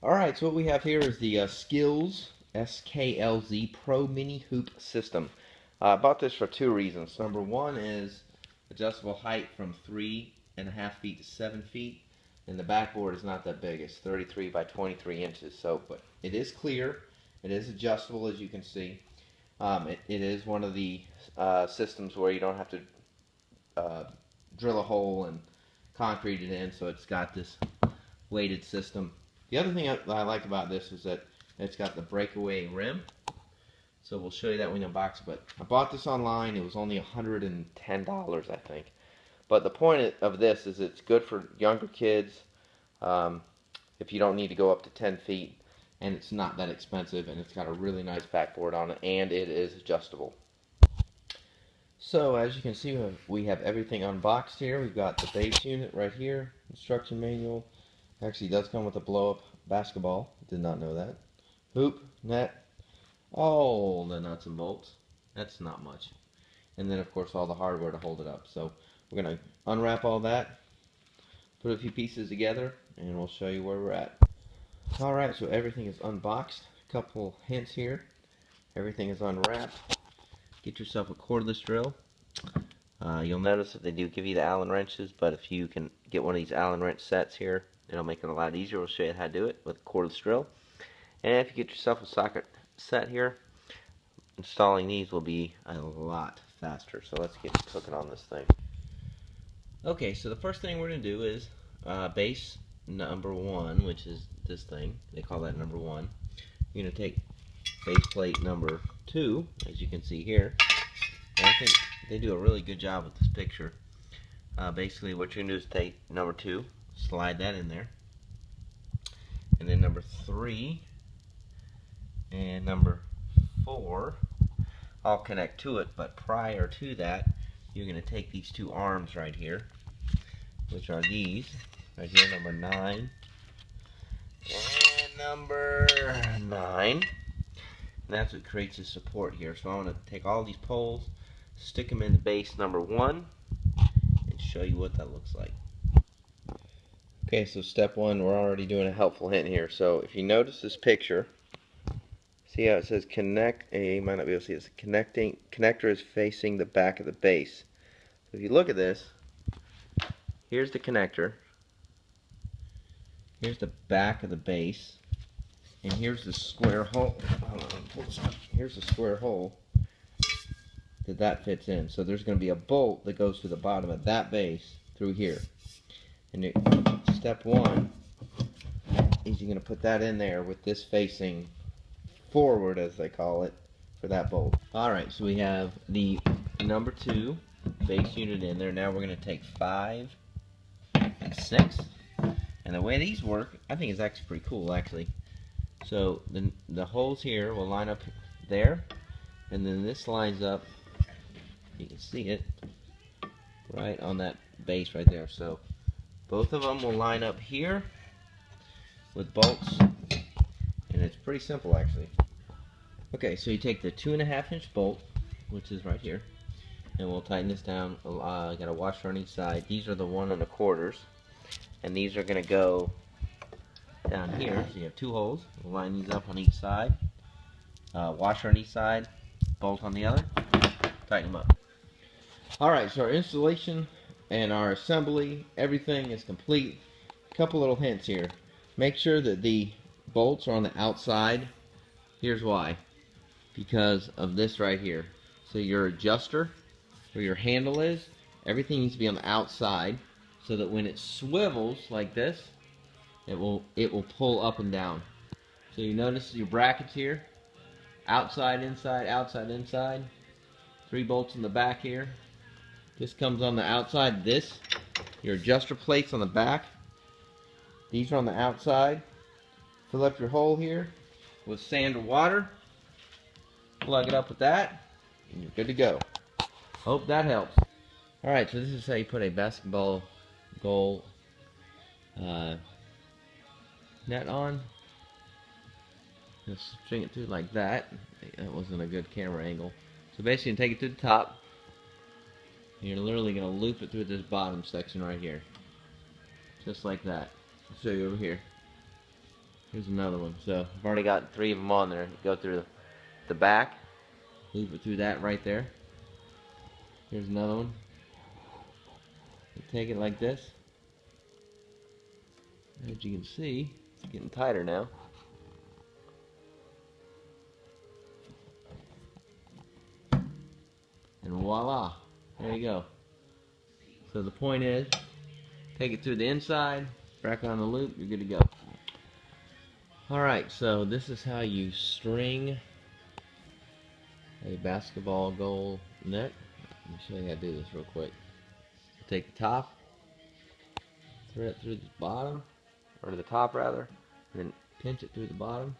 Alright, so what we have here is the Skills SKLZ Pro Mini Hoop System. I bought this for two reasons. Number one is adjustable height from 3.5 feet to 7 feet. And the backboard is not that big. It's 33 by 23 inches. So, but it is clear. It is adjustable, as you can see. It is one of the systems where you don't have to uh, drill a hole and concrete it in. So it's got this weighted system. The other thing I like about this is that it's got the breakaway rim. So we'll show you that when we unbox it. But I bought this online. It was only $110, I think. But the point of this is it's good for younger kids if you don't need to go up to 10 feet. And it's not that expensive. And it's got a really nice backboard on it. And it is adjustable. So as you can see, we have everything unboxed here. We've got the base unit right here. Instruction manual. Actually, it does come with a blow-up basketball. Did not know that. Hoop, net, all the nuts and bolts. That's not much. And then, of course, all the hardware to hold it up. So we're going to unwrap all that, put a few pieces together, and we'll show you where we're at. Alright, so everything is unboxed. A couple hints here. Everything is unwrapped. Get yourself a cordless drill. You'll notice that they do give you the Allen wrenches, but if you can get one of these Allen wrench sets here, it'll make it a lot easier. We'll show you how to do it with a cordless drill. And if you get yourself a socket set here, installing these will be a lot faster. So let's get cooking on this thing. Okay, so the first thing we're going to do is base number one, which is this thing. They call that number one. You're going to take base plate number two, as you can see here. And I think they do a really good job with this picture. Basically, what you're going to do is take number two, slide that in there, and then number three and number four all connect to it. But prior to that, you're going to take these two arms right here, which are these right here, number 9 and number 9. And that's what creates the support here. So I want to take all these poles, stick them in the base number 1, and show you what that looks like. Okay, so step 1, we're already doing a helpful hint here. So if you notice this picture, see how it says connect, you might not be able to see it. Connector is facing the back of the base. So if you look at this, here's the connector, here's the back of the base, and here's the square hole. Here's the square hole that fits in. So there's going to be a bolt that goes to the bottom of that base through here. And step 1 is you're going to put that in there with this facing forward, as they call it, for that bolt. Alright, so we have the number 2 base unit in there. Now we're going to take 5 and 6. And the way these work, I think is actually pretty cool, actually. So the holes here will line up there, and then this lines up, you can see it, right on that base right there. So both of them will line up here with bolts, and it's pretty simple, actually. Okay, so you take the 2.5-inch bolt, which is right here, and we'll tighten this down. I got a washer on each side. These are the 1 1/4, and these are going to go down here. So you have 2 holes. We'll line these up on each side. Washer on each side, bolt on the other. Tighten them up. Alright, so our installation and our assembly, everything is complete. A couple little hints here. Make sure that the bolts are on the outside. Here's why. Because of this right here. So your adjuster, where your handle is, everything needs to be on the outside, so that when it swivels like this, it will pull up and down. So you notice your brackets here, outside, inside, outside, inside. 3 bolts in the back here. This comes on the outside. This, your adjuster plates on the back. These are on the outside. Fill up your hole here with sand or water. Plug it up with that, and you're good to go. Hope that helps. Alright, so this is how you put a basketball goal net on. Just string it through like that. That wasn't a good camera angle. So basically, you take it to the top. And you're literally going to loop it through this bottom section right here. Just like that. I'll show you over here. Here's another one. So I've already got 3 of them on there. You go through the back, loop it through that right there. Here's another one. You take it like this. As you can see, it's getting tighter now. And voila, there you go. So the point is, take it through the inside, back on the loop, you're good to go. Alright, so this is how you string a basketball goal net. Let me show you how to do this real quick. Take the top, thread it through the bottom, or to the top rather, and then pinch it through the bottom.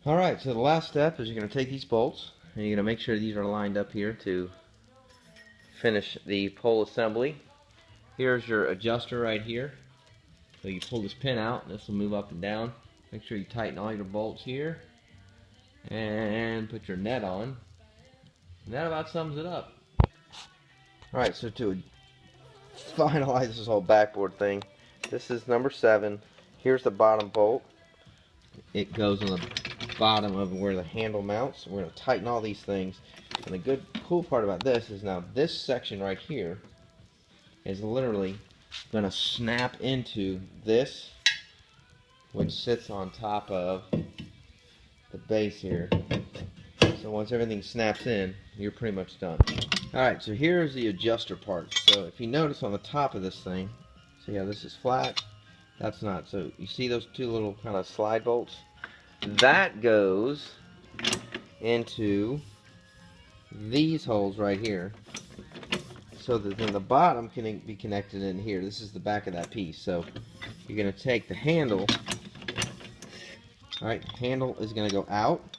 Alright, so the last step is you're going to take these bolts, and you're going to make sure these are lined up here to finish the pole assembly. Here's your adjuster right here. So you pull this pin out, and this will move up and down. Make sure you tighten all your bolts here, and put your net on. And that about sums it up. Alright, so to finalize this whole backboard thing, this is number 7. Here's the bottom bolt. It goes on the bottom of where the handle mounts. We're going to tighten all these things. And the cool part about this is now this section right here is literally going to snap into this, which sits on top of the base here. So once everything snaps in, you're pretty much done. Alright, so here's the adjuster part. So if you notice on the top of this thing, see how this is flat? That's not. So you see those 2 little kind of slide bolts? That goes into these holes right here, so that then the bottom can be connected in here. This is the back of that piece. So you're going to take the handle. Alright, handle is going to go out.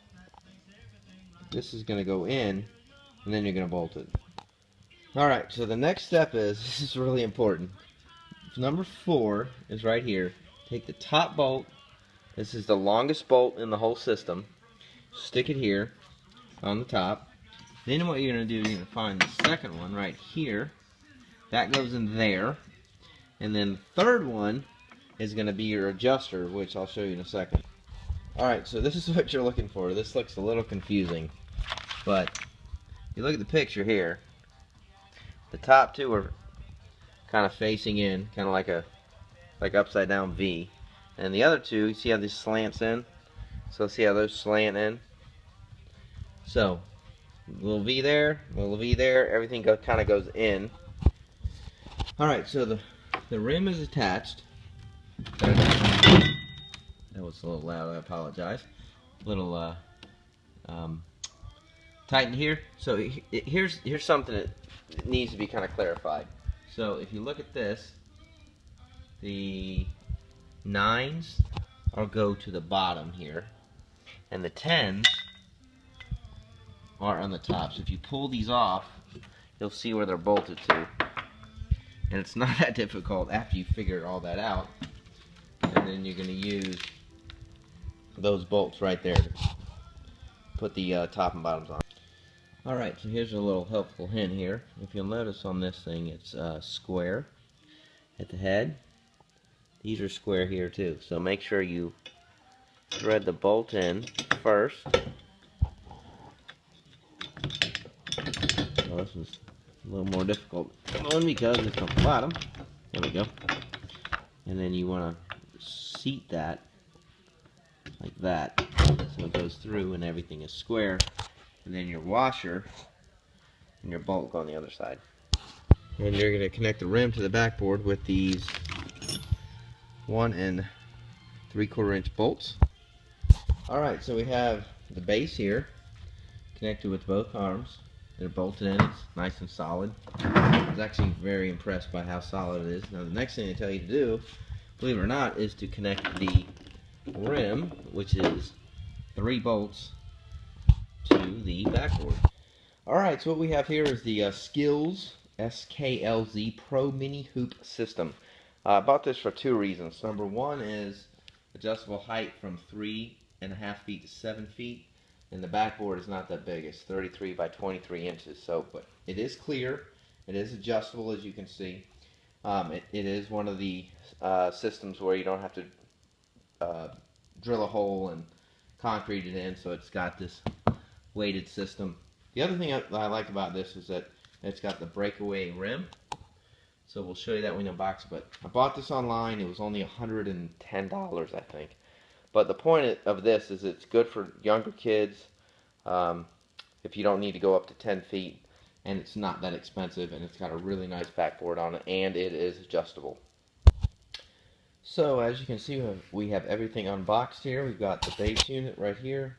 This is going to go in, and then you're going to bolt it. Alright, so the next step is, this is really important. Number 4 is right here. Take the top bolt. This is the longest bolt in the whole system. Stick it here on the top. Then what you're going to do is you're going to find the second one right here. That goes in there. And then the third one is going to be your adjuster, which I'll show you in a second. Alright, so this is what you're looking for. This looks a little confusing, but if you look at the picture here, the top 2 are kind of facing in, kind of like upside down V. And the other 2, you see how this slants in? So see how those slant in? So, little V there, little V there, everything kind of goes in. Alright, so the rim is attached. That was a little loud, I apologize. Little tighten here. So here's something that needs to be kind of clarified. So if you look at this, the 9s go to the bottom here, and the 10s are on the top. So if you pull these off, you'll see where they're bolted to. And it's not that difficult after you figure all that out. And then you're going to use those bolts right there to put the top and bottoms on. Alright, so here's a little helpful hint here. If you'll notice on this thing, it's square at the head. These are square here too. So make sure you thread the bolt in first. So this is a little more difficult one because it's on the bottom. There we go. And then you want to seat that like that, so it goes through and everything is square. And then your washer and your bolt go on the other side. And you're going to connect the rim to the backboard with these 1 3/4 inch bolts. Alright, so we have the base here connected with both arms. They're bolted in. It's nice and solid. I was actually very impressed by how solid it is. Now the next thing I tell you to do, believe it or not, is to connect the rim, which is 3 bolts, to the backboard. Alright, so what we have here is the Skills SKLZ Pro Mini Hoop System. I bought this for 2 reasons. Number 1 is adjustable height from 3.5 feet to 7 feet. And the backboard is not that big. It's 33 by 23 inches. So, but it is clear. It is adjustable, as you can see. It is one of the systems where you don't have to drill a hole and concrete it in, so it's got this weighted system. The other thing I like about this is that it's got the breakaway rim. So we'll show you that when you unbox it. But I bought this online. It was only $110, I think. But the point of this is it's good for younger kids um, if you don't need to go up to 10 feet. And it's not that expensive. And it's got a really nice backboard on it. And it is adjustable. So as you can see, we have everything unboxed here. We've got the base unit right here.